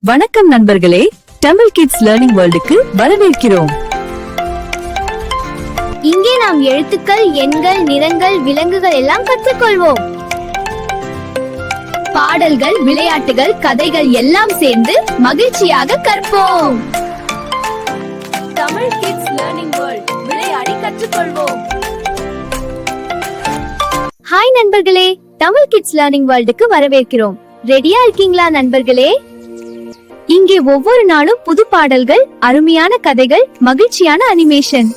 வணக்கம் நண்பர்களே, Tamil kids learning வேர்ல்டுக்கு வரவேற்கிறோம். இங்கே நாம் எழுத்துக்கள், எண்கள், நிறங்கள், விலங்குகள் எல்லாம் கற்றுக்கொள்வோம். பாடல்கள், விளையாட்டுகள், கதைகள் எல்லாம் சேர்ந்து மகிழ்ச்சியாக கற்போம். தமிழ் கிட்ஸ் லேர்னிங் வேர்ல்ட், விளையாடி கற்றுக்கொள்வோம். ஹாய் நண்பர்களே, தமிழ் கிட்ஸ் லேர்னிங் வேர்ல்டுக்கு வரவேற்கிறோம். ரெடியா இருக்கீங்களா நண்பர்களே? இங்கே ஒவ்வொரு நாளும் புது பாடல்கள், அருமையான கதைகள், மகிழ்ச்சியான அனிமேஷன்,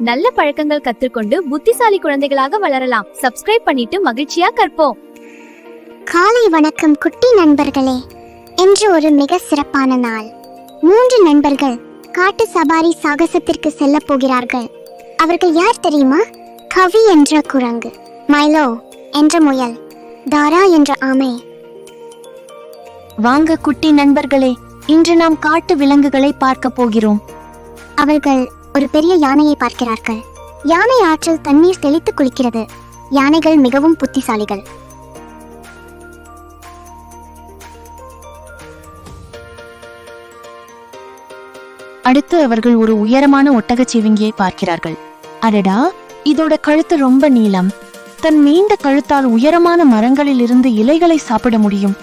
நல்ல பழக்கங்கள் கற்றுக்கொண்டு புத்திசாலி குழந்தைகளாக வளரலாம். சப்ஸ்கிரைப் பண்ணிட்டு மகிழ்ச்சியா கற்போம். காலை வணக்கம் குட்டி நண்பர்களே. இன்று ஒரு மிக சிறப்பான நாள். 3 நண்பர்கள் காட்டு சபாரி சாகசத்திற்கு செல்ல போகிறார்கள். அவர்கள் யார் தெரியுமா? கவி என்ற குரங்கு, மைலோ என்ற முயல், தாரா என்ற ஆமை. வாங்க குட்டி நண்பர்களே, இன்று நாம் காட்டு விலங்குகளை பார்க்க போகிறோம். அவர்கள் ஒரு பெரிய யானையை பார்க்கிறார்கள். யானை ஆற்றில் தண்ணீர் தெளித்து குளிக்கிறது. யானைகள் மிகவும் புத்திசாலிகள். அடுத்து அவர்கள் ஒரு உயரமான ஒட்டகச் சிவிங்கியை பார்க்கிறார்கள். அடடா, இதோட கழுத்து ரொம்ப நீளம். தன் நீண்ட கழுத்தால் உயரமான மரங்களில் இருந்து இலைகளை சாப்பிட முடியும்.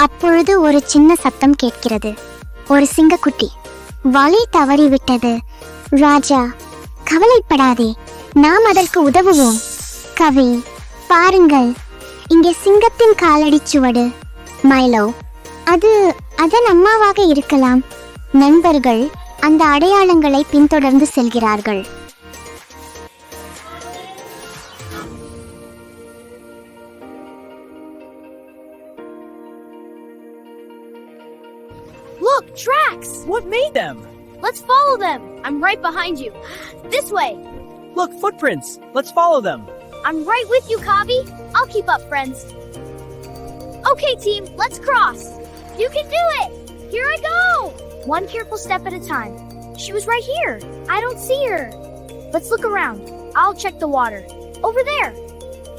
அப்பொழுது ஒரு சின்ன சத்தம் கேட்கிறது. ஒரு சிங்கக்குட்டி. வழி தவறிவிட்டது. ராஜா, கவலைப்படாதே, நாம் அதற்கு உதவுவோம். கவி, பாருங்கள், இங்கே சிங்கத்தின் காலடி சுவடு. மைலோ, அது அதன் அம்மாவாக இருக்கலாம். நண்பர்கள் அந்த அடையாளங்களை பின்தொடர்ந்து செல்கிறார்கள். Look, tracks! What made them? Let's follow them. I'm right behind you. This way. Look, footprints. Let's follow them. I'm right with you, Kavi. I'll keep up, friends. Okay, team, let's cross. You can do it. Here I go. One careful step at a time. She was right here. I don't see her. Let's look around. I'll check the water. Over there.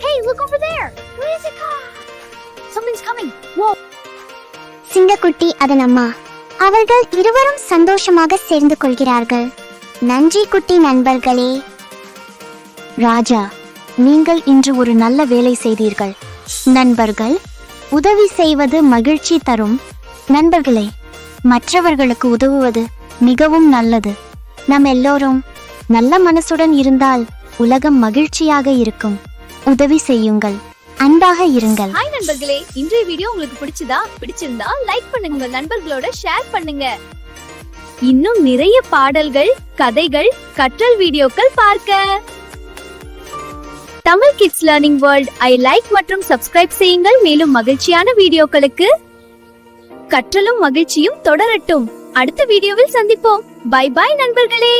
Hey, look over there. What is it? Something's coming. Whoa. சிங்கக்குட்டி அதன் அம்மா. அவர்கள் இருவரும் சந்தோஷமாக சேர்ந்து கொள்கிறார்கள். நன்றி குட்டி நண்பர்களே. ராஜா, நீங்கள் இன்று ஒரு நல்ல வேலை செய்தீர்கள். நண்பர்கள் உதவி செய்வது மகிழ்ச்சி தரும். நண்பர்களே, மற்றவர்களுக்கு உதவுவது மிகவும் நல்லது. நாம் எல்லோரும் நல்ல மனசுடன் இருந்தால் உலகம் மகிழ்ச்சியாக இருக்கும். உதவி செய்யுங்கள், அன்பாக இருங்கள். ஹாய் நண்பர்களே, இன்றைய வீடியோ உங்களுக்கு பிடிச்சிருந்தா லைக் பண்ணுங்க, உங்க நண்பர்களோட ஷேர் பண்ணுங்க. இன்னும் நிறைய பாடல்கள், கதைகள், கற்றல் வீடியோக்கள் பார்க்க Tamil kids learning world like மற்றும் சப்ஸ்கிரைப் செய்யுங்கள். மேலும் மகிழ்ச்சியான வீடியோக்களுக்கு கற்றலும் மகிழ்ச்சியும் தொடரட்டும். அடுத்த வீடியோவில் சந்திப்போம். பை பை நண்பர்களே.